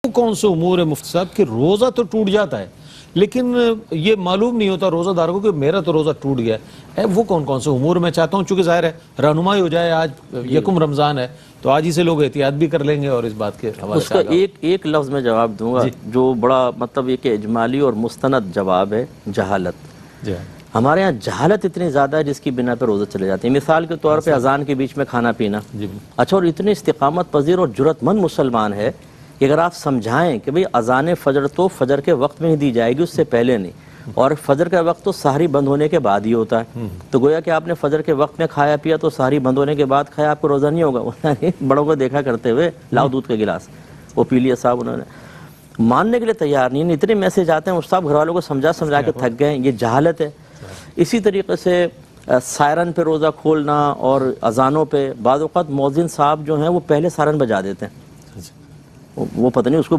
کون سے امور ہے مفتی صاحب کہ روزہ تو ٹوٹ جاتا ہے لیکن یہ معلوم نہیں ہوتا روزہ دار کو کہ میرا تو روزہ ٹوٹ گیا ہے. وہ کون کون سے امور میں چاہتا ہوں چونکہ ظاہر ہے رہنمائی ہو جائے. آج یکم رمضان ہے تو آج ہی سے لوگ احتیاط بھی کر لیں گے اور اس بات کے حوالے سے اس کا ایک لفظ میں جواب دوں گا جو بڑا مطلب یہ کہ اجمالی اور مستند جواب ہے. جہالت. ہمارے ہاں جہالت اتنی زیادہ ہے جس کی بنا پہ روزہ چلے جاتے ہیں. مثال کے طور پہ اذان کے بیچ میں کھانا پینا. اچھا اور اتنے استقامت پذیر اور جرأت مند مسلمان ہے کہ اگر آپ سمجھائیں کہ بھئی اذان فجر تو فجر کے وقت میں ہی دی جائے گی اس سے پہلے نہیں, اور فجر کا وقت تو سحری بند ہونے کے بعد ہی ہوتا ہے, تو گویا کہ آپ نے فجر کے وقت میں کھایا پیا تو سحری بند ہونے کے بعد کھایا, آپ کو روزہ نہیں ہوگا. بڑوں کو دیکھا کرتے ہوئے لاؤ دودھ کا گلاس, وہ پی لیا صاحب انہوں نے, ماننے کے لیے تیار نہیں. اتنے میسج آتے ہیں استاد گھر والوں کو سمجھا کے تھک گئے. یہ جہالت ہے. اسی طریقے سے سائرن پہ روزہ کھولنا اور اذانوں پہ بعض اوقات مؤذن صاحب جو ہیں وہ پہلے سائرن بجا دیتے ہیں, وہ پتہ نہیں اس کو